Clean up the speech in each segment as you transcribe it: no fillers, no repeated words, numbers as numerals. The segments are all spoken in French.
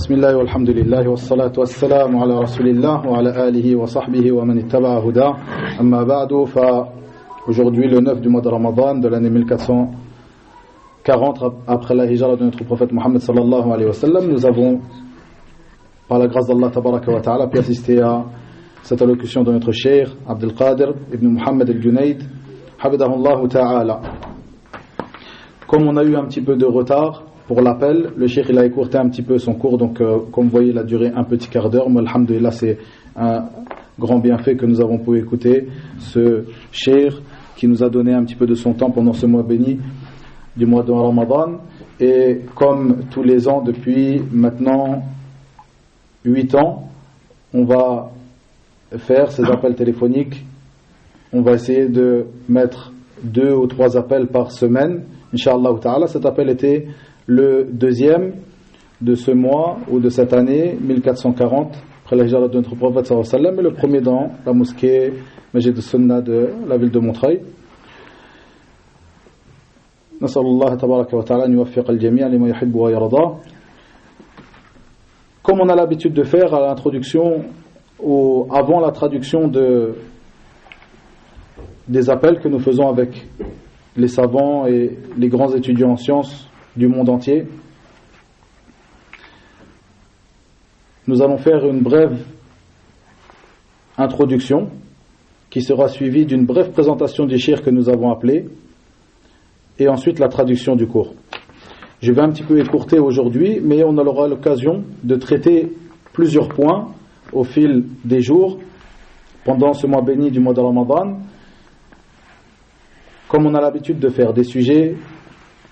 بسم الله والحمد لله والصلاة والسلام على رسول الله وعلى آله وصحبه ومن اتبع هداه أما بعد. Aujourd'hui le 9 du mois de Ramadan de l'année 1440 après la hijra de notre prophète Mohammed sallallahu alayhi wa sallam, nous avons par la grâce d'Allah tabaraka wa ta'ala pu assister à cette allocution de notre cheikh Abdel Qadir ibn Muhammad al-Junayd hafidahullah ta'ala. Comme on a eu un petit peu de retard pour l'appel, le cheikh il a écourté un petit peu son cours, donc comme vous voyez il a duré un petit quart d'heure. Moi alhamdulillah, c'est un grand bienfait que nous avons pu écouter ce cheikh qui nous a donné un petit peu de son temps pendant ce mois béni du mois de Ramadan. Et comme tous les ans depuis maintenant 8 ans, on va faire ces appels téléphoniques. On va essayer de mettre 2 ou 3 appels par semaine, Inch'Allah ta'ala. Cet appel était le deuxième de ce mois ou de cette année 1440 après la hijra de notre prophète sallallahu alayhi wa sallam, et le premier dans la mosquée Masjid al-Sunnah de la ville de Montreuil. Nas'alullah tabaraka wa ta'ala an yuwaffiq al-jami' lima yuhibbu wa yarda. Comme on a l'habitude de faire à l'introduction ou avant la traduction des appels que nous faisons avec les savants et les grands étudiants en sciences du monde entier, nous allons faire une brève introduction qui sera suivie d'une brève présentation du cheikh que nous avons appelé, et ensuite la traduction du cours. Je vais un petit peu écourter aujourd'hui, mais on aura l'occasion de traiter plusieurs points au fil des jours pendant ce mois béni du mois de Ramadan, comme on a l'habitude de faire des sujets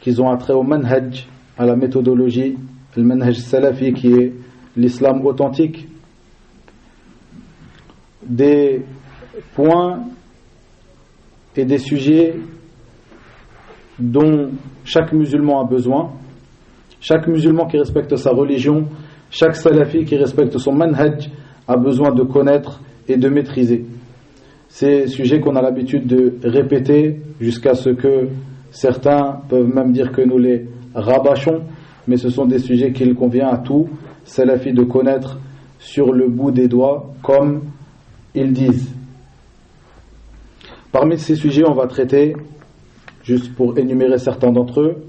qui ont attrait au manhaj, à la méthodologie, le manhaj salafi qui est l'islam authentique, des points et des sujets dont chaque musulman a besoin, chaque musulman qui respecte sa religion, chaque salafi qui respecte son manhaj a besoin de connaître et de maîtriser. Ces sujets qu'on a l'habitude de répéter jusqu'à ce que certains peuvent même dire que nous les rabâchons, mais ce sont des sujets qu'il convient à tout salafi de connaître sur le bout des doigts, comme ils disent. Parmi ces sujets, on va traiter, juste pour énumérer certains d'entre eux,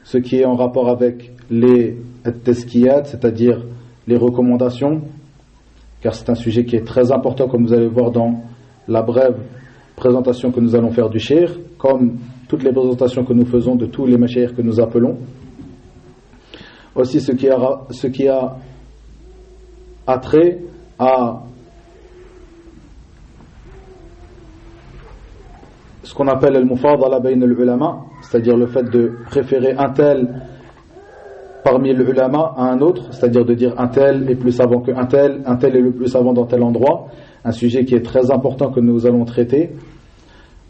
ce qui est en rapport avec les tazkiyat, c'est-à-dire les recommandations, car c'est un sujet qui est très important, comme vous allez voir dans la brève présentation que nous allons faire du cheikh, comme toutes les présentations que nous faisons de tous les mashayikh que nous appelons. Aussi ce qui a attrait à ce qu'on appelle al-mufadala bayna al-ulama, c'est-à-dire le fait de préférer un tel parmi les ulama à un autre, c'est-à-dire de dire un tel est plus savant qu'un tel, un tel est le plus savant dans tel endroit, un sujet qui est très important que nous allons traiter.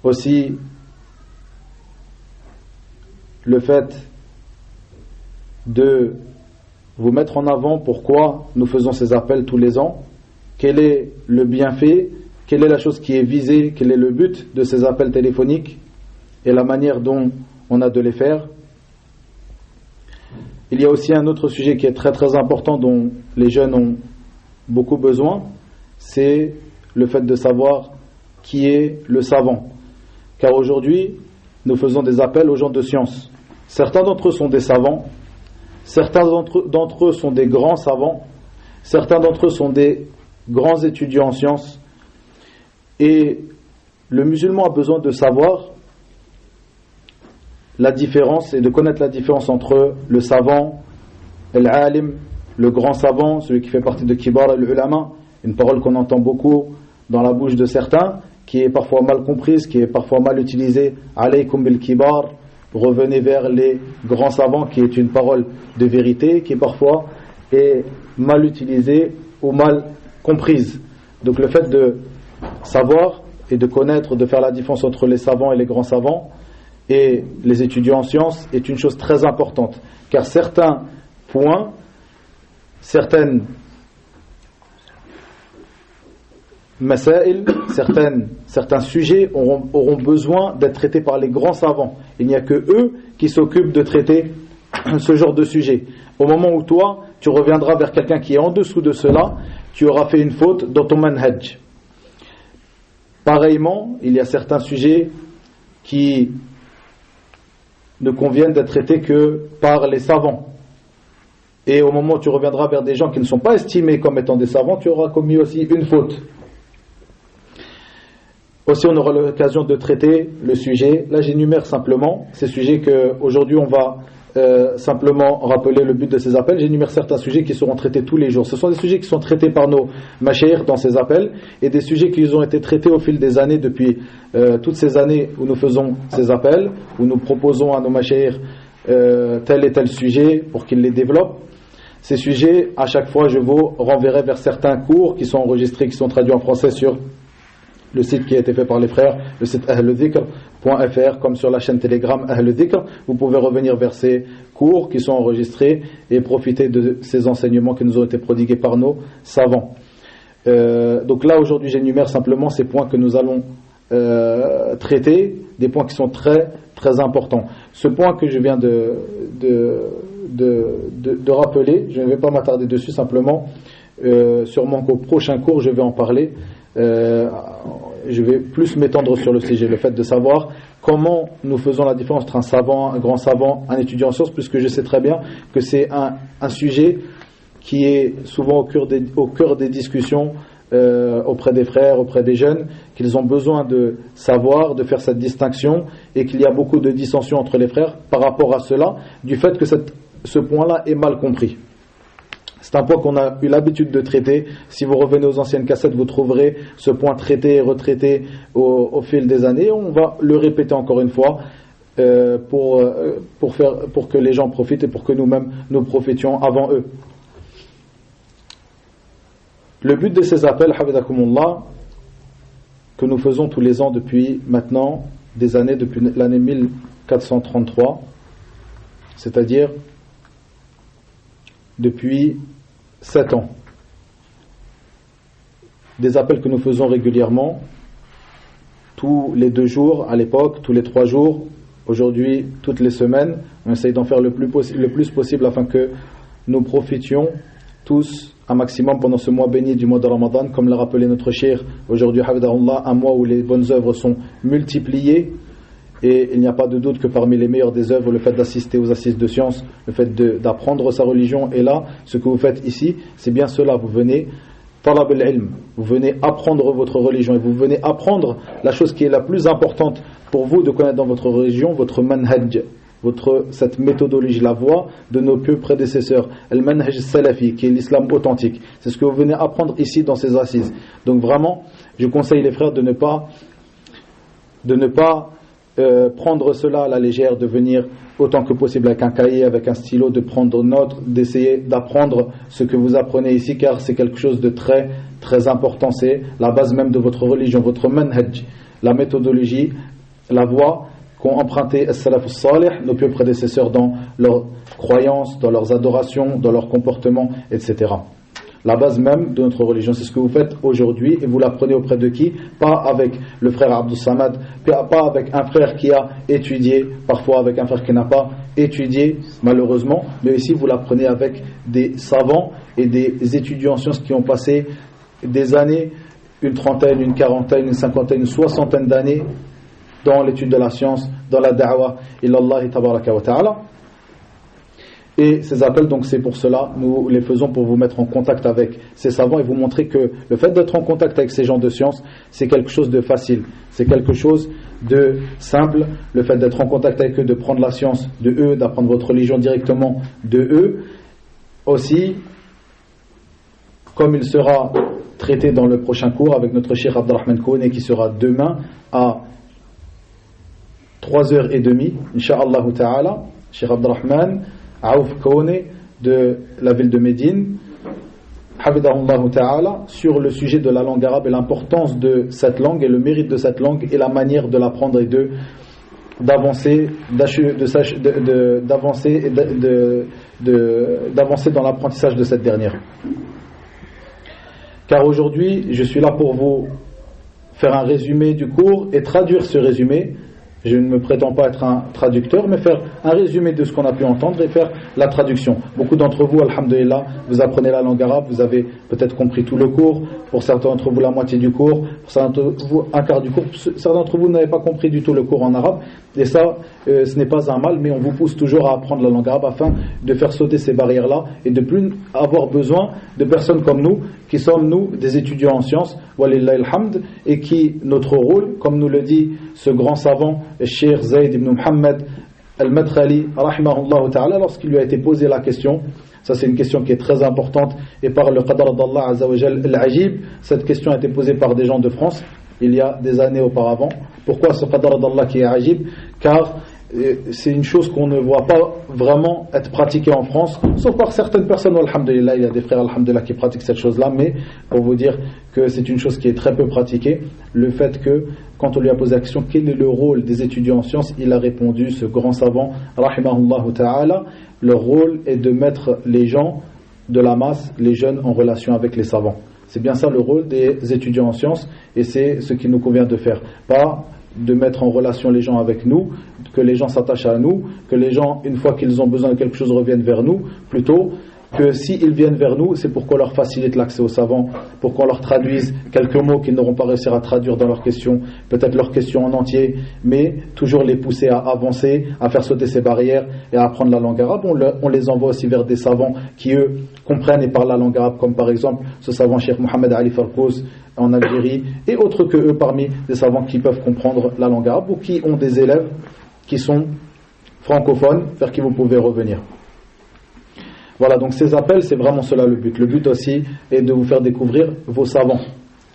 Aussi le fait de vous mettre en avant pourquoi nous faisons ces appels tous les ans, quel est le bienfait, quelle est la chose qui est visée, quel est le but de ces appels téléphoniques et la manière dont on a de les faire. Il y a aussi un autre sujet qui est très très important dont les jeunes ont beaucoup besoin, c'est le fait de savoir qui est le savant. Car aujourd'hui, nous faisons des appels aux gens de science. Certains d'entre eux sont des savants, certains d'entre eux sont des grands savants, certains d'entre eux sont des grands étudiants en sciences. Et le musulman a besoin de savoir la différence et de connaître la différence entre le savant, l'alim, le grand savant, celui qui fait partie de kibar al-ulama, une parole qu'on entend beaucoup dans la bouche de certains, qui est parfois mal comprise, qui est parfois mal utilisée, alaykum bil kibar, revenez vers les grands savants, qui est une parole de vérité, qui parfois est mal utilisée ou mal comprise. Donc le fait de savoir et de connaître, de faire la différence entre les savants et les grands savants et les étudiants en sciences est une chose très importante, car certains points, certains sujets auront besoin d'être traités par les grands savants. Il n'y a que eux qui s'occupent de traiter ce genre de sujet. Au moment où toi, tu reviendras vers quelqu'un qui est en dessous de cela, tu auras fait une faute dans ton manhaj. Pareillement, il y a certains sujets qui ne conviennent d'être traités que par les savants. Et au moment où tu reviendras vers des gens qui ne sont pas estimés comme étant des savants, tu auras commis aussi une faute. Aussi, on aura l'occasion de traiter le sujet. Là, j'énumère simplement ces sujets qu'aujourd'hui on va simplement rappeler le but de ces appels. J'énumère certains sujets qui seront traités tous les jours. Ce sont des sujets qui sont traités par nos mashayikh dans ces appels et des sujets qui ont été traités au fil des années depuis toutes ces années où nous faisons ces appels, où nous proposons à nos mashayikh tel et tel sujet pour qu'ils les développent. Ces sujets, à chaque fois, je vous renverrai vers certains cours qui sont enregistrés, qui sont traduits en français sur le site qui a été fait par les frères, le site ahledhikr.fr, comme sur la chaîne Telegram Ahledhikr. Vous pouvez revenir vers ces cours qui sont enregistrés et profiter de ces enseignements qui nous ont été prodigués par nos savants. Donc là, aujourd'hui, j'énumère simplement ces points que nous allons traiter, des points qui sont très, très importants. Ce point que je viens de rappeler, je ne vais pas m'attarder dessus, simplement, sûrement qu'au prochain cours, je vais en parler. Je vais plus m'étendre sur le sujet, le fait de savoir comment nous faisons la différence entre un savant, un grand savant, un étudiant en sciences, puisque je sais très bien que c'est un sujet qui est souvent au cœur des discussions auprès des frères, auprès des jeunes, qu'ils ont besoin de savoir, de faire cette distinction, et qu'il y a beaucoup de dissensions entre les frères par rapport à cela, du fait que ce point-là est mal compris. C'est un point qu'on a eu l'habitude de traiter. Si vous revenez aux anciennes cassettes, vous trouverez ce point traité et retraité au fil des années. On va le répéter encore une fois pour que les gens profitent et pour que nous-mêmes nous profitions avant eux. Le but de ces appels, hafidakumullah, que nous faisons tous les ans depuis maintenant des années, depuis l'année 1433, c'est-à-dire depuis 7 ans. Des appels que nous faisons régulièrement, tous les 2 jours à l'époque, tous les 3 jours, aujourd'hui toutes les semaines. On essaye d'en faire le plus possible afin que nous profitions tous un maximum pendant ce mois béni du mois de Ramadan, comme l'a rappelé notre cheikh aujourd'hui, hafidahullah, un mois où les bonnes œuvres sont multipliées. Et il n'y a pas de doute que parmi les meilleures des œuvres, le fait d'assister aux assises de sciences, le fait d'apprendre sa religion, et là, ce que vous faites ici, c'est bien cela. Vous venez, talab al-ilm, vous venez apprendre votre religion, et vous venez apprendre la chose qui est la plus importante pour vous de connaître dans votre religion, votre manhaj, cette méthodologie, la voie de nos pieux prédécesseurs, le manhaj salafi, qui est l'islam authentique. C'est ce que vous venez apprendre ici dans ces assises. Donc vraiment, je conseille les frères de ne pas prendre cela à la légère, de venir autant que possible avec un cahier, avec un stylo, de prendre note, d'essayer d'apprendre ce que vous apprenez ici, car c'est quelque chose de très très important. C'est la base même de votre religion, votre manhaj, la méthodologie, la voie qu'ont emprunté as-salaf as-salih, nos pieux prédécesseurs, dans leurs croyances, dans leurs adorations, dans leurs comportements, etc. La base même de notre religion, c'est ce que vous faites aujourd'hui, et vous l'apprenez auprès de qui? Pas avec le frère Abdou Samad, pas avec un frère qui a étudié, parfois avec un frère qui n'a pas étudié, malheureusement, mais ici vous l'apprenez avec des savants et des étudiants en sciences qui ont passé des années, une trentaine, une quarantaine, une cinquantaine, une soixantaine d'années dans l'étude de la science, dans la da'wa ilallah tabaraka wa ta'ala. Et ces appels, donc c'est pour cela, nous les faisons pour vous mettre en contact avec ces savants et vous montrer que le fait d'être en contact avec ces gens de science, c'est quelque chose de facile, c'est quelque chose de simple. Le fait d'être en contact avec eux, de prendre la science de eux, d'apprendre votre religion directement de eux, aussi, comme il sera traité dans le prochain cours avec notre cheikh Abdelrahman Kouné, qui sera demain à 3h30, Inch'Allah ta'ala, cheikh Abdelrahman Aouf Kouné de la ville de Médine, Hafidahullah ta'ala, sur le sujet de la langue arabe et l'importance de cette langue et le mérite de cette langue et la manière de l'apprendre et d'avancer dans l'apprentissage de cette dernière. Car aujourd'hui, je suis là pour vous faire un résumé du cours et traduire ce résumé Je ne me prétends pas être un traducteur, mais faire un résumé de ce qu'on a pu entendre et faire la traduction. Beaucoup d'entre vous, alhamdulillah, vous apprenez la langue arabe, vous avez peut-être compris tout le cours, pour certains d'entre vous la moitié du cours, pour certains d'entre vous un quart du cours, certains d'entre vous n'avez pas compris du tout le cours en arabe, et ça, ce n'est pas un mal, mais on vous pousse toujours à apprendre la langue arabe afin de faire sauter ces barrières-là et de plus avoir besoin de personnes comme nous, qui sommes nous des étudiants en sciences, walillahi alhamd, et qui, notre rôle, comme nous le dit ce grand savant, Cheikh Zayd ibn Muhammad al-Madkhali, rahimahullah ta'ala, lorsqu'il lui a été posé la question, ça c'est une question qui est très importante, et par le qadar d'Allah Azza wa Jal al-Ajib, cette question a été posée par des gens de France, il y a des années auparavant. Pourquoi ce qadar d'Allah qui est ajib? Car c'est une chose qu'on ne voit pas vraiment être pratiquée en France, sauf par certaines personnes, alhamdulillah, il y a des frères alhamdulillah qui pratiquent cette chose-là, mais pour vous dire que c'est une chose qui est très peu pratiquée, le fait que, quand on lui a posé la question, quel est le rôle des étudiants en sciences, il a répondu, ce grand savant, rahimahullah ta'ala, leur rôle est de mettre les gens de la masse, les jeunes, en relation avec les savants. C'est bien ça le rôle des étudiants en sciences, et c'est ce qu'il nous convient de faire. Pas de mettre en relation les gens avec nous, que les gens s'attachent à nous, que les gens, une fois qu'ils ont besoin de quelque chose, reviennent vers nous, plutôt que s'ils viennent vers nous, c'est pour qu'on leur facilite l'accès aux savants, pour qu'on leur traduise quelques mots qu'ils n'auront pas réussi à traduire dans leurs questions, peut-être leurs questions en entier, mais toujours les pousser à avancer, à faire sauter ces barrières et à apprendre la langue arabe. On les envoie aussi vers des savants qui, eux, comprennent et parlent la langue arabe, comme par exemple ce savant Cheikh Mohamed Ali Farkous en Algérie, et autres que eux parmi des savants qui peuvent comprendre la langue arabe ou qui ont des élèves qui sont francophones, vers qui vous pouvez revenir. Voilà, donc ces appels, c'est vraiment cela le but. Le but aussi est de vous faire découvrir vos savants,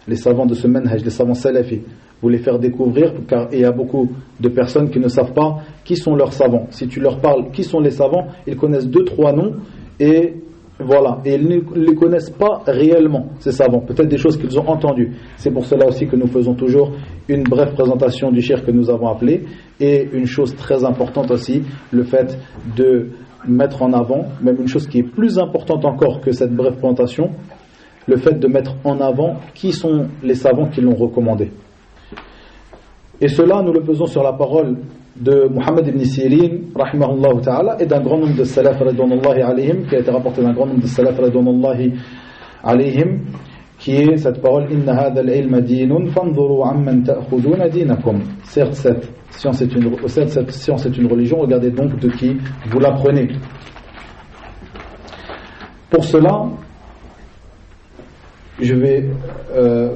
les savants de ce manhaj, les savants salafis. Vous les faire découvrir, car il y a beaucoup de personnes qui ne savent pas qui sont leurs savants. Si tu leur parles qui sont les savants, ils connaissent 2-3 noms et voilà, et ils ne les connaissent pas réellement, ces savants, peut-être des choses qu'ils ont entendues. C'est pour cela aussi que nous faisons toujours une brève présentation du cheikh que nous avons appelé, et une chose très importante aussi, le fait de mettre en avant, même une chose qui est plus importante encore que cette brève présentation, le fait de mettre en avant qui sont les savants qui l'ont recommandé. Et cela, nous le faisons sur la parole de Muhammad ibn Sirin, rahimahullah ta'ala, et d'un grand nombre de salaf radouanullahi alayhim, qui a été rapporté d'un grand nombre de salaf radouanullahi alayhim, qui est cette parole Inna hadha al-ilma dinun fanzuru amman ta'khuduna dinakum. Certes, cette science est une religion, regardez donc de qui vous l'apprenez. Pour cela, je vais,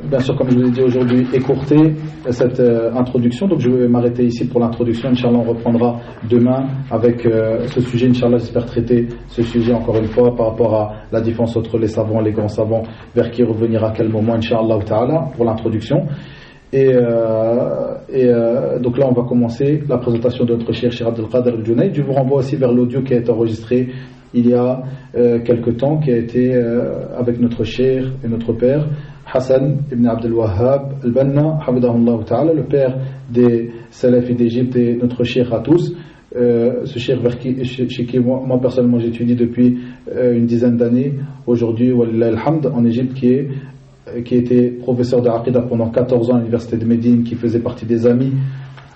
bien sûr, comme je vous ai dit aujourd'hui, écourter cette introduction. Donc je vais m'arrêter ici pour l'introduction. Inch'Allah, on reprendra demain avec ce sujet. Inch'Allah, j'espère traiter ce sujet encore une fois par rapport à la différence entre les savants, les grands savants, vers qui revenir à quel moment, Inch'Allah ta'ala, pour l'introduction. Et donc là, on va commencer la présentation de notre cher Abdel Qadir al-Junayd. Je vous renvoie aussi vers l'audio qui a été enregistré il y a quelque temps, qui a été avec notre cher et notre père Hassan ibn Abdel Wahhab al-Banna, Hafidahullah ta'ala, le père des salafis d'Égypte et notre cher à tous. Ce cher chez qui moi personnellement j'étudie depuis une dizaine d'années aujourd'hui, walillah alhamd, en Égypte, qui était professeur de Aqidah pendant 14 ans à l'université de Médine, qui faisait partie des amis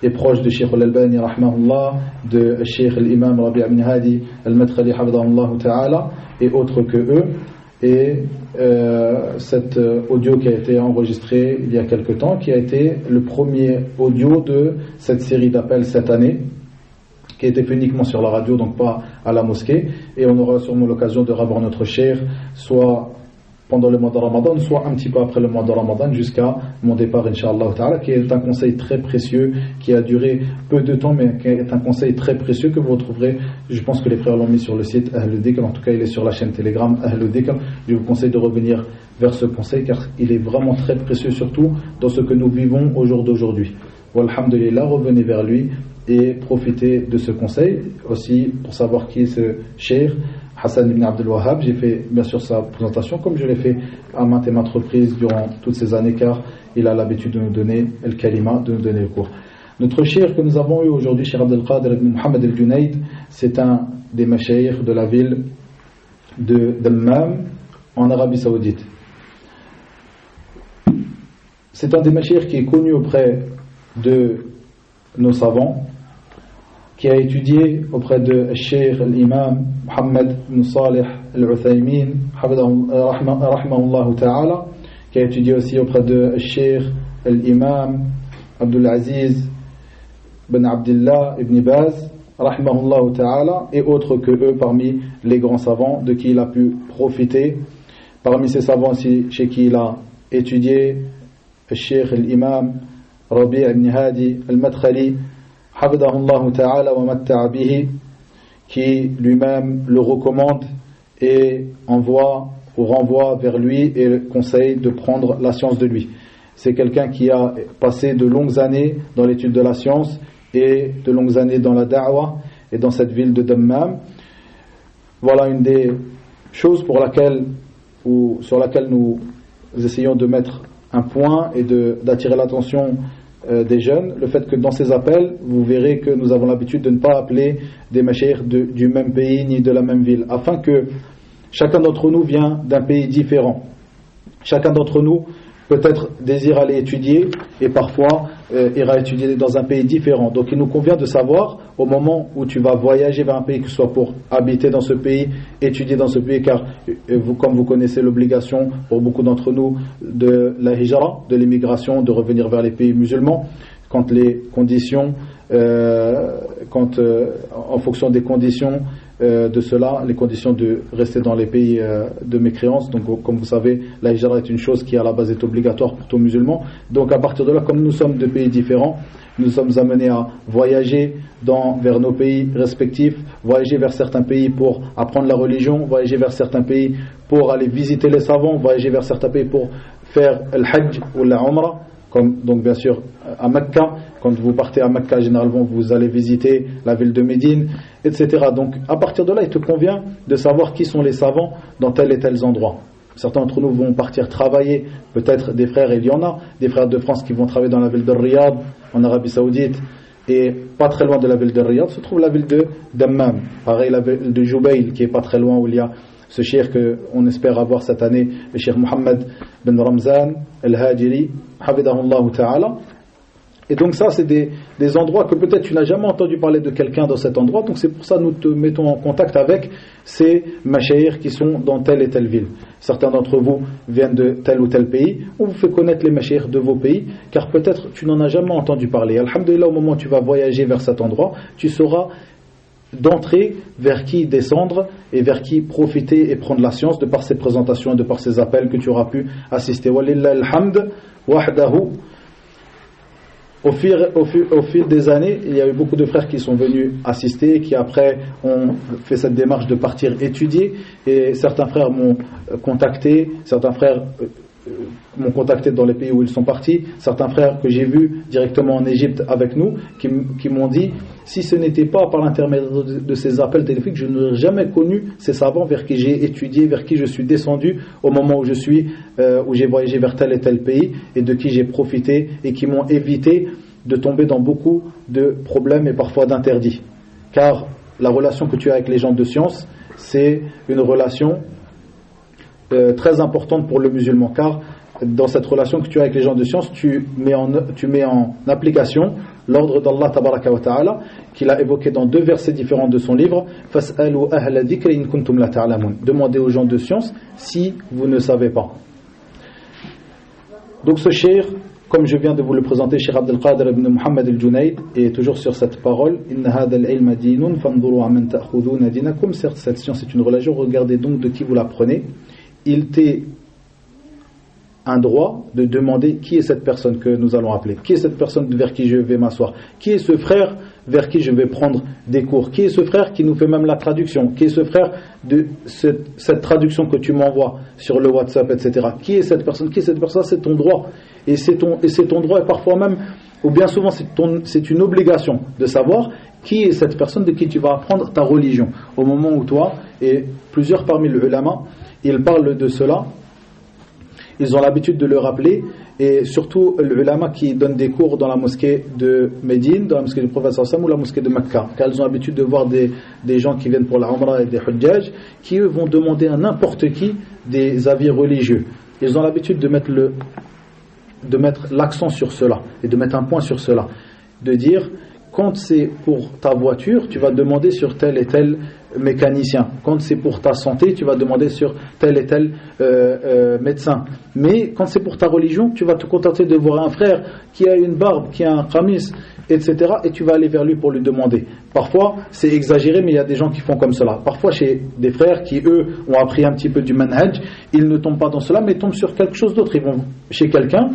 et proche de Cheikh al-Albani rahmahullah, de Cheikh l'imam Rabi' ibn Hadi al-Madkhali hafidahullah ta'ala, et autres que eux. Et cet audio qui a été enregistré il y a quelque temps, qui a été le premier audio de cette série d'appels cette année, qui a été fait uniquement sur la radio, donc pas à la mosquée, et on aura sûrement l'occasion de revoir notre cheikh, soit pendant le mois de Ramadan, soit un petit peu après le mois de Ramadan, jusqu'à mon départ, Inch'Allah ta'ala, qui est un conseil très précieux, qui a duré peu de temps, mais qui est un conseil très précieux que vous retrouverez. Je pense que les frères l'ont mis sur le site Ahlul Dhikr, en tout cas il est sur la chaîne Telegram Ahlul Dhikr. Je vous conseille de revenir vers ce conseil, car il est vraiment très précieux, surtout dans ce que nous vivons au jour d'aujourd'hui. Walhamdulillah, revenez vers lui et profitez de ce conseil. Aussi, pour savoir qui est ce cheikh Hassan ibn Abdel Wahhab, j'ai fait bien sûr sa présentation comme je l'ai fait à maintes et maintes reprises durant toutes ces années, car il a l'habitude de nous donner le kalima, de nous donner le cours. Notre cheikh que nous avons eu aujourd'hui, Cheikh Abdel Qadir ibn Muhammad al-Junayd, c'est un des mashayikh de la ville de Dammam en Arabie Saoudite. C'est un des mashayikh qui est connu auprès de nos savants, qui a étudié auprès de Cheikh l'imam Mohammed ibn Salih al-Uthaymin, rahimahullah ta'ala, qui a étudié aussi auprès de Cheikh l'imam Abdul Aziz ibn Abdullah ibn Baz, rahimahullah ta'ala, et autres que eux parmi les grands savants de qui il a pu profiter. Parmi ces savants aussi, chez qui il a étudié, Cheikh l'imam Rabi' ibn Hadi al-Madkhali, Hafidahullah ta'ala wa matta'a bihi, qui lui-même le recommande et envoie ou renvoie vers lui et le conseille de prendre la science de lui. C'est quelqu'un qui a passé de longues années dans l'étude de la science et de longues années dans la da'wah et dans cette ville de Dammam. Voilà une des choses sur laquelle nous essayons de mettre un point et d'attirer l'attention des jeunes, le fait que dans ces appels, vous verrez que nous avons l'habitude de ne pas appeler des mashayikh du même pays ni de la même ville, afin que chacun d'entre nous vient d'un pays différent. Chacun d'entre nous peut-être désire aller étudier et parfois ira étudier dans un pays différent. Donc il nous convient de savoir au moment où tu vas voyager vers un pays, que ce soit pour habiter dans ce pays, étudier dans ce pays, car comme vous connaissez l'obligation pour beaucoup d'entre nous de la hijra, de l'immigration, de revenir vers les pays musulmans, quand les conditions, en fonction des conditions de cela, les conditions de rester dans les pays de mécréance. Donc comme vous savez, la hijra est une chose qui à la base est obligatoire pour tout musulman. Donc à partir de là, comme nous sommes de pays différents, nous sommes amenés à voyager vers nos pays respectifs, voyager vers certains pays pour apprendre la religion, voyager vers certains pays pour aller visiter les savants, voyager vers certains pays pour faire le hajj ou la umrah. Comme donc bien sûr à Mecca, quand vous partez à Mecca, généralement vous allez visiter la ville de Médine, etc. Donc à partir de là, il te convient de savoir qui sont les savants dans tel et tel endroit. Certains d'entre nous vont partir travailler, peut-être des frères, il y en a des frères de France qui vont travailler dans la ville de Riyad, en Arabie Saoudite, et pas très loin de la ville de Riyad se trouve la ville de Dammam. Pareil, la ville de Jubayl, qui est pas très loin, où il y a ce cheikh qu'on espère avoir cette année, le cheikh Mohammed ben Ramzan al-Hajiri, hafidahullah ta'ala. Et donc ça, c'est des endroits que peut-être tu n'as jamais entendu parler de quelqu'un dans cet endroit. Donc c'est pour ça que nous te mettons en contact avec ces mashayikh qui sont dans telle et telle ville. Certains d'entre vous viennent de tel ou tel pays. On vous fait connaître les mashayikh de vos pays, car peut-être tu n'en as jamais entendu parler. Alhamdulillah, au moment où tu vas voyager vers cet endroit, tu sauras d'entrer vers qui descendre et vers qui profiter et prendre la science de par ces présentations et de par ces appels que tu auras pu assister. Walillah alhamd wahdahu. Au fil des années, il y a eu beaucoup de frères qui sont venus assister, qui après ont fait cette démarche de partir étudier, et certains frères m'ont contacté, dans les pays où ils sont partis, certains frères que j'ai vus directement en Égypte avec nous, qui m'ont dit, si ce n'était pas par l'intermédiaire de ces appels téléphoniques, je n'aurais jamais connu ces savants vers qui j'ai étudié, vers qui je suis descendu au moment où j'ai voyagé vers tel et tel pays, et de qui j'ai profité et qui m'ont évité de tomber dans beaucoup de problèmes et parfois d'interdits. Car la relation que tu as avec les gens de science, c'est une relation très importante pour le musulman, car dans cette relation que tu as avec les gens de science, tu mets en application l'ordre d'Allah tabaraka wa ta'ala qu'il a évoqué dans 2 versets différents de son livre, Fas'alu ahla dhikri in kuntum la ta'lamun. Demandez aux gens de science si vous ne savez pas. Donc ce cheikh, comme je viens de vous le présenter, Cheikh Abdel Qadir ibn Mohammed al-Junayd, est toujours sur cette parole, Inna hadha al-ilma dinun fanzuru amman ta'khuduna dinakum. Certes, cette science est une religion, regardez donc de qui vous la prenez. Il t'est un droit de demander qui est cette personne que nous allons appeler, qui est cette personne vers qui je vais m'asseoir, qui est ce frère vers qui je vais prendre des cours, qui est ce frère qui nous fait même la traduction, qui est ce frère de cette traduction que tu m'envoies sur le WhatsApp, etc. Qui est cette personne? C'est ton droit, et c'est ton droit, et parfois même, ou bien souvent c'est une obligation de savoir qui est cette personne de qui tu vas apprendre ta religion. Au moment où toi, et plusieurs parmi les ulama, ils parlent de cela, ils ont l'habitude de le rappeler, et surtout l'ulama qui donne des cours dans la mosquée de Médine, dans la mosquée du prophète sallallahu alayhi wa sallam, ou la mosquée de Mecca, car ils ont l'habitude de voir des gens qui viennent pour la Umrah et des Hujjaj, qui eux vont demander à n'importe qui des avis religieux. Ils ont l'habitude de mettre l'accent sur cela, et de mettre un point sur cela, de dire quand c'est pour ta voiture, tu vas demander sur tel et tel mécanicien. Quand c'est pour ta santé, tu vas demander sur tel et tel médecin. Mais quand c'est pour ta religion, tu vas te contenter de voir un frère qui a une barbe, qui a un qamis, etc. et tu vas aller vers lui pour lui demander. Parfois, c'est exagéré, mais il y a des gens qui font comme cela. Parfois, chez des frères qui, eux, ont appris un petit peu du manhaj, ils ne tombent pas dans cela, mais tombent sur quelque chose d'autre. Ils vont chez quelqu'un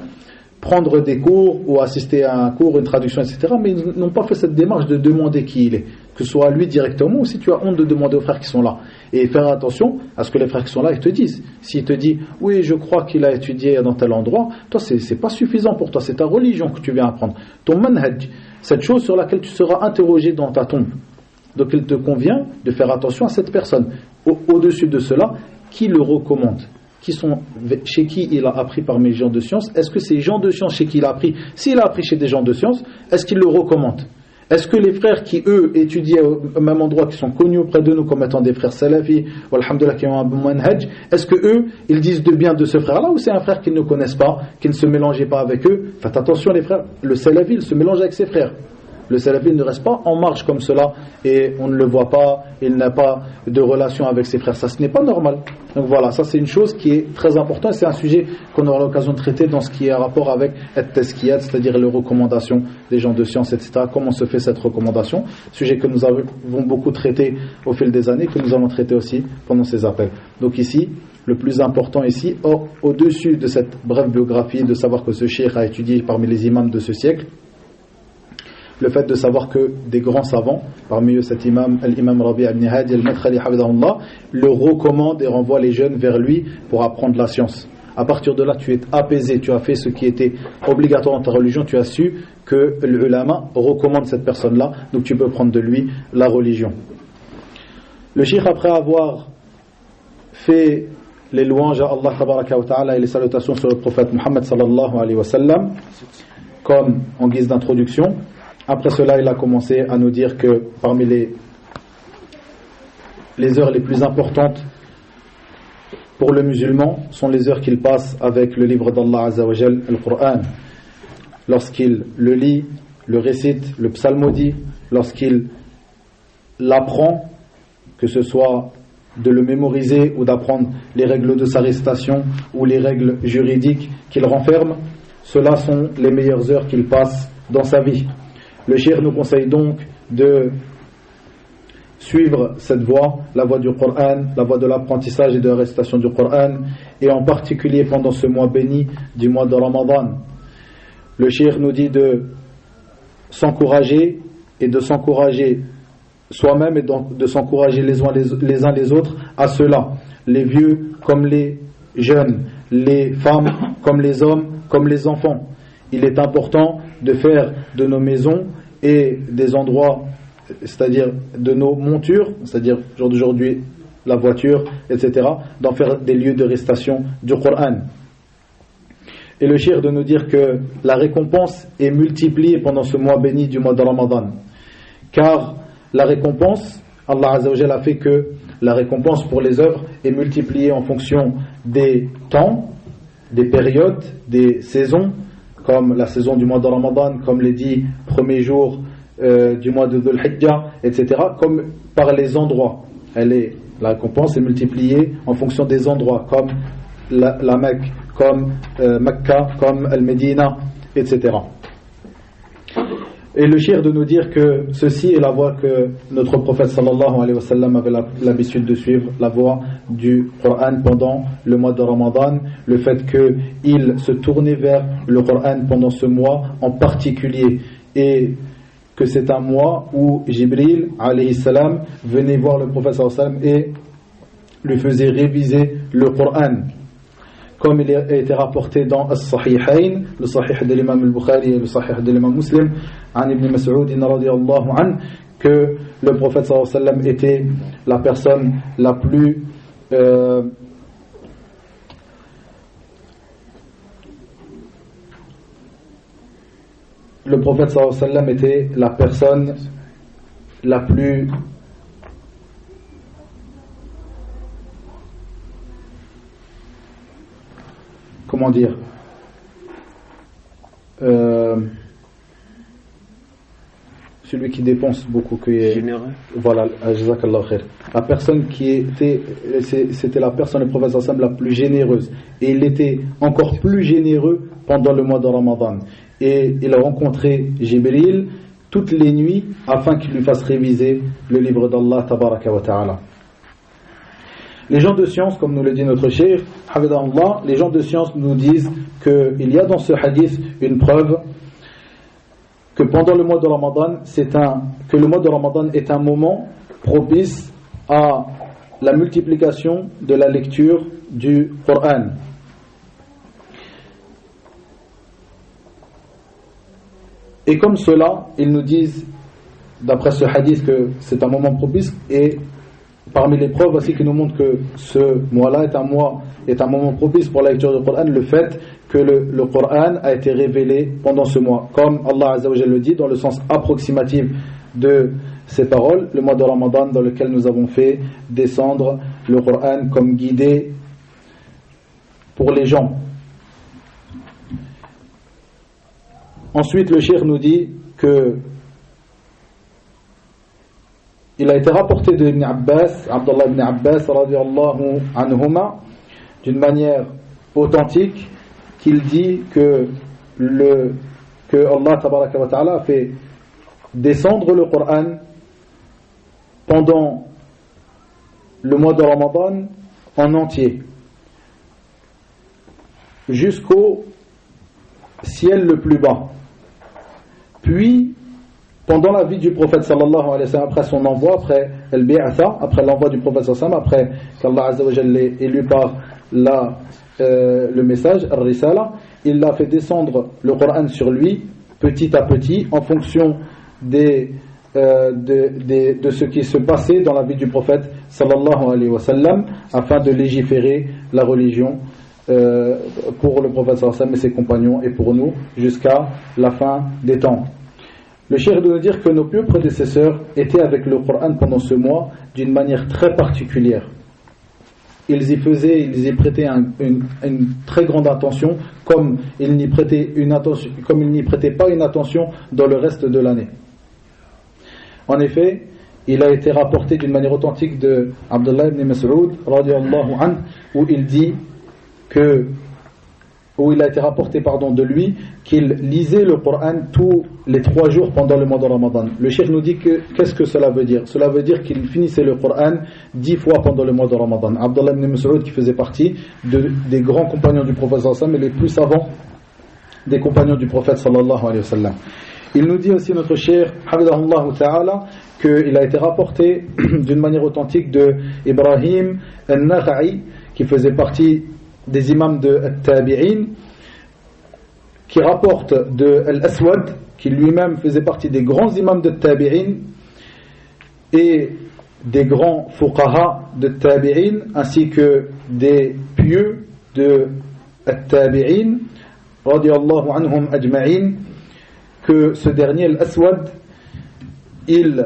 prendre des cours ou assister à un cours, une traduction, etc. Mais ils n'ont pas fait cette démarche de demander qui il est, que ce soit lui directement ou si tu as honte de demander aux frères qui sont là. Et faire attention à ce que les frères qui sont là ils te disent. S'il te dit oui, je crois qu'il a étudié dans tel endroit, toi c'est pas suffisant pour toi, c'est ta religion que tu viens apprendre. Ton manhaj, cette chose sur laquelle tu seras interrogé dans ta tombe. Donc il te convient de faire attention à cette personne. Au-dessus de cela, qui le recommande? Chez qui il a appris parmi les gens de science? Est-ce que ces gens de science chez qui il a appris, s'il a appris chez des gens de science, est-ce qu'il le recommande? Est-ce que les frères qui eux étudient au même endroit, qui sont connus auprès de nous comme étant des frères salafis, ou alhamdoulilah qui ont un bon manhaj, est-ce que eux ils disent de bien de ce frère-là, ou c'est un frère qu'ils ne connaissent pas, qui ne se mélangeait pas avec eux? Faites attention les frères, le salafi il se mélange avec ses frères. Le salafi ne reste pas en marge comme cela et on ne le voit pas, il n'a pas de relation avec ses frères. Ça, ce n'est pas normal. Donc voilà, ça c'est une chose qui est très importante. C'est un sujet qu'on aura l'occasion de traiter dans ce qui est en rapport avec at-tazkiyat, c'est-à-dire les recommandations des gens de science, etc. Comment se fait cette recommandation? Sujet que nous avons beaucoup traité au fil des années, que nous allons traiter aussi pendant ces appels. Donc ici, le plus important ici, au-dessus de cette brève biographie, de savoir que ce cheikh a étudié parmi les imams de ce siècle, le fait de savoir que des grands savants, parmi eux cet imam, l'imam Rabi' ibn Hadi al-Madkhali hafidhahullah, le recommande et renvoie les jeunes vers lui pour apprendre la science. À partir de là, tu es apaisé, tu as fait ce qui était obligatoire dans ta religion, tu as su que l'ulama recommande cette personne-là, donc tu peux prendre de lui la religion. Le cheikh, après avoir fait les louanges à Allah tabaraka wa ta'ala et les salutations sur le prophète Muhammad sallallahu alayhi wa sallam, comme en guise d'introduction, après cela, il a commencé à nous dire que parmi les heures les plus importantes pour le musulman sont les heures qu'il passe avec le livre d'Allah Azza wa Jal, le Coran. Lorsqu'il le lit, le récite, le psalmodie, lorsqu'il l'apprend, que ce soit de le mémoriser ou d'apprendre les règles de sa récitation ou les règles juridiques qu'il renferme, cela sont les meilleures heures qu'il passe dans sa vie. Le cheikh nous conseille donc de suivre cette voie, la voie du Coran, la voie de l'apprentissage et de la récitation du Coran, et en particulier pendant ce mois béni du mois de Ramadan. Le cheikh nous dit de s'encourager et de s'encourager soi-même et donc de s'encourager les uns les autres à cela, les vieux comme les jeunes, les femmes comme les hommes, comme les enfants. Il est important de faire de nos maisons et des endroits, c'est-à-dire de nos montures, c'est-à-dire aujourd'hui la voiture, etc., d'en faire des lieux de récitation du Coran. Et le cheikh de nous dire que la récompense est multipliée pendant ce mois béni du mois de Ramadan. Car la récompense, Allah Azza wa Jalla a fait que la récompense pour les œuvres est multipliée en fonction des temps, des périodes, des saisons, comme la saison du mois de Ramadan, comme les 10 premiers jours du mois de Dhul Hijjah, etc., comme par les endroits. La récompense est multipliée en fonction des endroits, comme la Mecque, comme Mecca, comme Al-Médina, etc. Et le cheikh de nous dire que ceci est la voie que notre prophète sallallahu alayhi wa sallam avait l'habitude de suivre, la voie du Coran pendant le mois de Ramadan, le fait qu'il se tournait vers le Coran pendant ce mois en particulier, et que c'est un mois où Jibril alayhi salam venait voir le prophète sallallahu alayhi wa sallam et lui faisait réviser le Coran. Comme il a été rapporté dans As-Sahihayn, le Sahih de l'imam al-Bukhari et le Sahih de l'imam Muslim, an Ibn Mas'ud radiyallahu anhu, que le prophète sallallahu alayhi wa sallam était la personne la plus le prophète sallallahu alayhi wa sallam était la personne la plus comment dire celui qui dépense beaucoup, qui est généreux. Voilà, jazakallah khair. La personne c'était la personne, le prophète sallam, la plus généreuse, et il était encore plus généreux pendant le mois de Ramadan, et il a rencontré Jibril toutes les nuits afin qu'il lui fasse réviser le livre d'Allah tabaraka wa ta'ala. Les gens de science, comme nous le dit notre cheikh hafidhahullah, les gens de science nous disent qu'il y a dans ce hadith une preuve que pendant le mois de Ramadan, que le mois de Ramadan est un moment propice à la multiplication de la lecture du Coran. Et comme cela, ils nous disent, d'après ce hadith, que c'est un moment propice, et parmi les preuves aussi qui nous montrent que ce mois-là est un moment propice pour la lecture du Coran, le fait que le Coran a été révélé pendant ce mois. Comme Allah Azza wa Jalla le dit dans le sens approximatif de ces paroles, le mois de Ramadan dans lequel nous avons fait descendre le Coran comme guidé pour les gens. Ensuite, le cheikh nous dit que il a été rapporté de Ibn Abbas, Abdullah ibn Abbas radiyallahu anhuma, d'une manière authentique, qu'il dit que Allah tabaraka wa ta'ala a fait descendre le Coran pendant le mois de Ramadan en entier, jusqu'au ciel le plus bas. Puis, pendant la vie du prophète sallallahu alayhi wa sallam, après son envoi, après al-bi'atha, après l'envoi du prophète sallallahu alayhi wa sallam, après qu'Allah azza wa jalla l'ait élu par le message, al-risala, il a fait descendre le Coran sur lui, petit à petit, en fonction de ce qui se passait dans la vie du prophète sallallahu alayhi wa sallam, afin de légiférer la religion pour le prophète sallallahu alayhi wa sallam et ses compagnons, et pour nous, jusqu'à la fin des temps. Le cheikh doit nous dire que nos pieux prédécesseurs étaient avec le Coran pendant ce mois d'une manière très particulière. Ils y prêtaient une très grande attention, comme ils n'y prêtaient pas une attention dans le reste de l'année. En effet, il a été rapporté d'une manière authentique de Abdullah ibn Mas'ud radiyallahu anhu, où il a été rapporté de lui qu'il lisait le Coran tous les 3 jours pendant le mois de Ramadan. Le cheikh nous dit qu'est-ce que cela veut dire? Cela veut dire qu'il finissait le Coran 10 fois pendant le mois de Ramadan. Abdullah ibn Mas'ud, qui faisait partie des grands compagnons du prophète sallallahu alayhi wa sallam et les plus savants des compagnons du prophète sallallahu alayhi wa sallam. Il nous dit aussi notre cheikh hafidhahullah ta'ala qu'il a été rapporté d'une manière authentique de Ibrahim al-Nakha'i, qui faisait partie des imams de Tabi'in, qui rapporte de Al-Aswad, qui lui-même faisait partie des grands imams de Tabi'in et des grands fuqaha de Tabi'in, ainsi que des pieux de Tabi'in radiyallahu anhum ajma'in, que ce dernier, Al-Aswad, il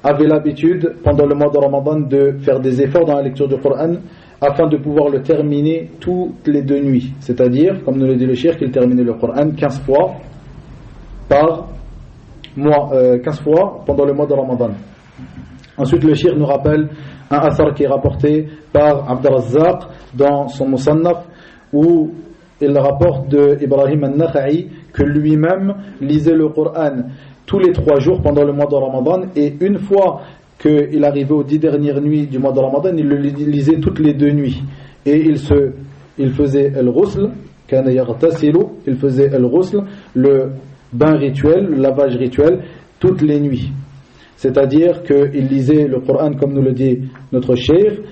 avait l'habitude pendant le mois de Ramadan de faire des efforts dans la lecture du Coran afin de pouvoir le terminer toutes les 2 nuits. C'est-à-dire, comme nous le dit le cheikh, qu'il terminait le Coran 15 fois par mois, 15 fois pendant le mois de Ramadan. Ensuite, le cheikh nous rappelle un athar qui est rapporté par Abd al-Razzaq dans son Musannaf, où il rapporte de Ibrahim al-Nakha'i que lui-même lisait le Coran tous les 3 jours pendant le mois de Ramadan, et une fois qu'il arrivait aux 10 dernières nuits du mois de Ramadan, il le lisait toutes les 2 nuits. Et il faisait al-ghusl, il faisait al-ghusl, le bain rituel, le lavage rituel, toutes les nuits. C'est-à-dire qu'il lisait le Coran, comme nous le dit notre cheikh,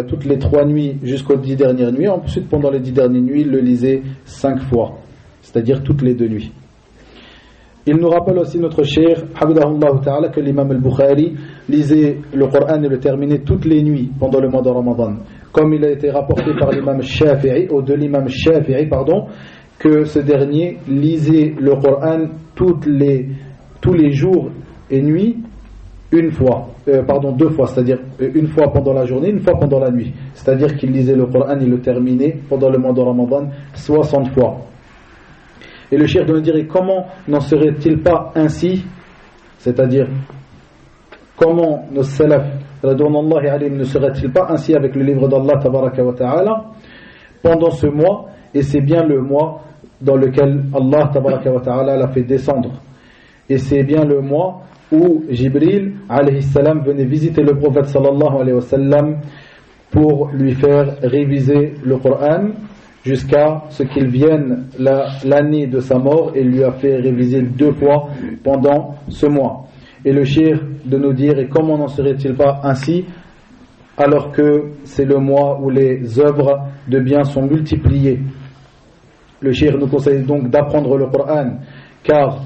toutes les 3 nuits jusqu'aux 10 dernières nuits. Ensuite, pendant les 10 dernières nuits, il le lisait 5 fois, c'est-à-dire toutes les 2 nuits. Il nous rappelle aussi notre cheikh hafidhahullah ta'ala que l'imam al-Bukhari lisait le Coran et le terminait toutes les nuits pendant le mois de Ramadan, comme il a été rapporté par l'imam Shafi'i, ou de l'imam Shafi'i, que ce dernier lisait le Coran tous les jours et nuits 2 fois, c'est-à-dire une fois pendant la journée, une fois pendant la nuit. C'est-à-dire qu'il lisait le Coran et le terminait pendant le mois de Ramadan 60 fois. Et le cheikh de nous dire, comment n'en serait-il pas ainsi c'est-à-dire comment nos salaf radouanallahi alayhim ne seraient-ils pas ainsi avec le livre d'Allah tabaraka wa ta'ala pendant ce mois, et c'est bien le mois dans lequel Allah tabaraka wa ta'ala l'a fait descendre, et c'est bien le mois où Jibril alayhi salam venait visiter le prophète sallallahu alayhi wa sallam pour lui faire réviser le Coran jusqu'à ce qu'il vienne l'année de sa mort, et lui a fait réviser 2 fois pendant ce mois. Et le cheikh de nous dire, et comment n'en serait-il pas ainsi alors que c'est le mois où les œuvres de bien sont multipliées. Le cheikh nous conseille donc d'apprendre le Coran, car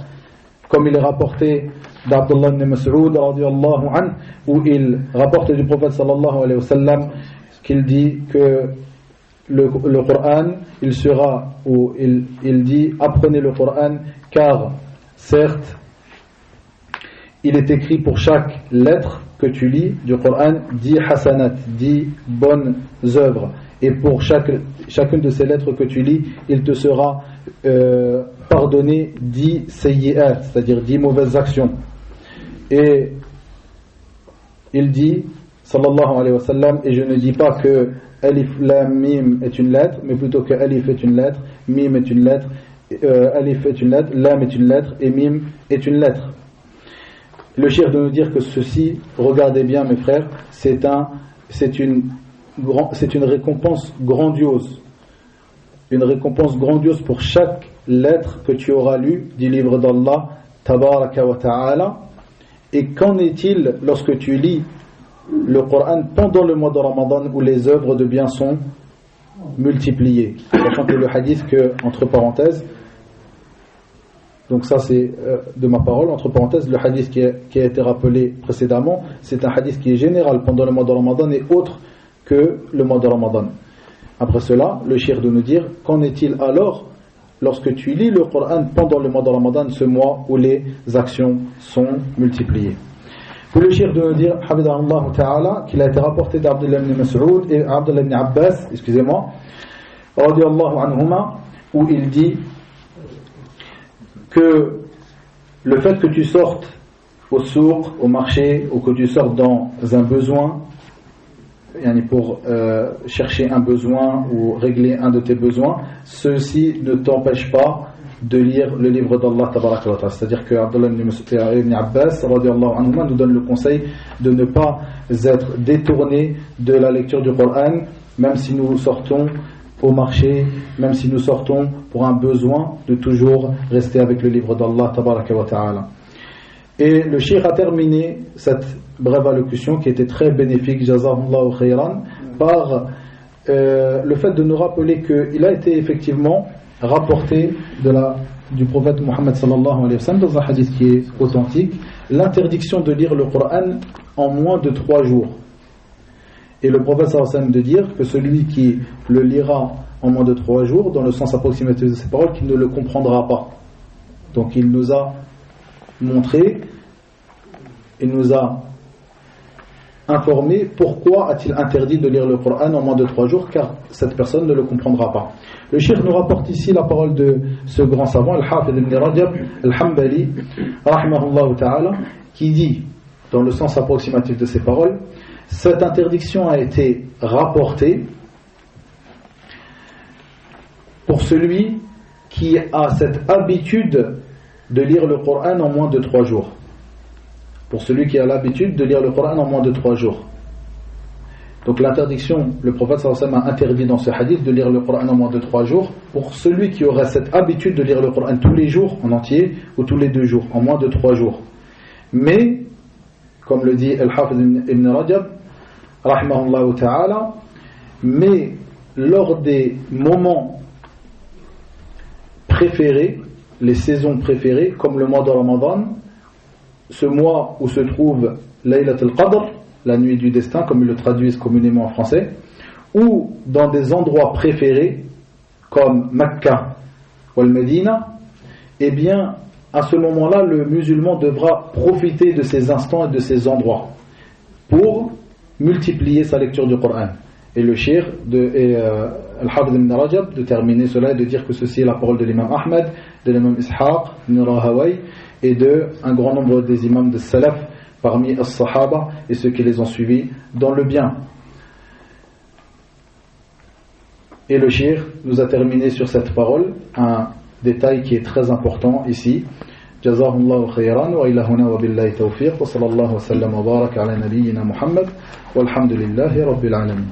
comme il est rapporté d'Abdullah ibn Mas'ud radiyallahu anhu, où il rapporte du prophète sallallahu alayhi wa sallam qu'il dit que le Coran, il sera, ou il dit apprenez le Coran, car certes il est écrit pour chaque lettre que tu lis du Coran 10 hasanat, 10 bonnes œuvres, et pour chacune de ces lettres que tu lis, il te sera pardonné 10 sayyi'at, c'est-à-dire 10 mauvaises actions. Et il dit sallallahu alayhi wa sallam, et je ne dis pas que alif lam mim est une lettre, mais plutôt que alif est une lettre, mim est une lettre, alif est une lettre, lam est une lettre et mim est une lettre. Le cheikh de nous dire que ceci, regardez bien mes frères, c'est une récompense grandiose. Une récompense grandiose pour chaque lettre que tu auras lue du livre d'Allah tabaraka wa ta'ala. Et qu'en est-il lorsque tu lis le Coran pendant le mois de Ramadan où les œuvres de bien sont multipliées? Sachant que le hadith que, entre parenthèses, donc ça c'est de ma parole, entre parenthèses, le hadith qui a été rappelé précédemment, c'est un hadith qui est général pendant le mois de Ramadan et autre que le mois de Ramadan. Après cela, le cheikh de nous dire, qu'en est-il alors lorsque tu lis le Coran pendant le mois de Ramadan, ce mois où les actions sont multipliées? Pour le cheikh de nous dire, Hafidahullah Ta'ala, qu'il a été rapporté d'Abdullah ibn Mas'ud et Abdullah ibn Abbas, excusez-moi, radiyallahu anhuma, où il dit que le fait que tu sortes au souk, au marché, ou que tu sortes dans un besoin, pour chercher un besoin ou régler un de tes besoins, ceci ne t'empêche pas de lire le livre d'Allah tabaraka wa ta'ala. C'est-à-dire que Abdullah ibn Abbas radiyallahu anhu nous donne le conseil de ne pas être détourné de la lecture du Coran, même si nous sortons au marché, même si nous sortons pour un besoin, de toujours rester avec le livre d'Allah tabaraka wa ta'ala. Et le cheikh a terminé cette brève allocution qui était très bénéfique, jazahullahu khayran, par le fait de nous rappeler qu'il a été effectivement rapporté du prophète Mohammed sallallahu alayhi wa sallam dans un hadith qui est authentique, l'interdiction de lire le Coran en moins de 3 jours. Et le prophète sallallahu alayhi wa sallam de dire que celui qui le lira en moins de 3 jours, dans le sens approximatif de ces paroles, qu'il ne le comprendra pas. Donc il nous a montré, il nous a informé pourquoi a-t-il interdit de lire le Coran en moins de 3 jours, car cette personne ne le comprendra pas. Le cheikh nous rapporte ici la parole de ce grand savant, Al-Hafid ibn Rajab Al-Hanbali rahimahullah ta'ala, qui dit, dans le sens approximatif de ces paroles, cette interdiction a été rapportée pour celui qui a cette habitude de lire le Coran en moins de 3 jours. Pour celui qui a l'habitude de lire le Coran en moins de 3 jours. Donc l'interdiction, le prophète sallallahu alayhi wa sallam a interdit dans ce hadith de lire le Coran en moins de 3 jours pour celui qui aurait cette habitude de lire le Coran tous les jours en entier ou tous les 2 jours, en moins de 3 jours. Mais, comme le dit Al-Hafid ibn Rajab rahimahullah ta'ala, mais lors des moments préférés, les saisons préférées, comme le mois de Ramadan, ce mois où se trouve Laylat al-Qadr, la nuit du destin, comme ils le traduisent communément en français, ou dans des endroits préférés, comme Mecca ou Al-Medina, eh bien, à ce moment-là, le musulman devra profiter de ces instants et de ces endroits pour multiplier sa lecture du Coran. Et le cheikh Al-Hafid ibn Rajab de terminer cela et de dire que ceci est la parole de l'imam Ahmed, de l'imam Ishaq, ibn Rahawai et de un grand nombre des imams de Salaf parmi as-Sahaba et ceux qui les ont suivis dans le bien. Et le Cheikh nous a terminé sur cette parole un détail qui est très important ici. Jazahullahu khayran wa ila huna wa billahi tawfiq wa sallallahu wa sallam wa baraka ala nabiyyina Muhammad walhamdulillahi rabbil alamin.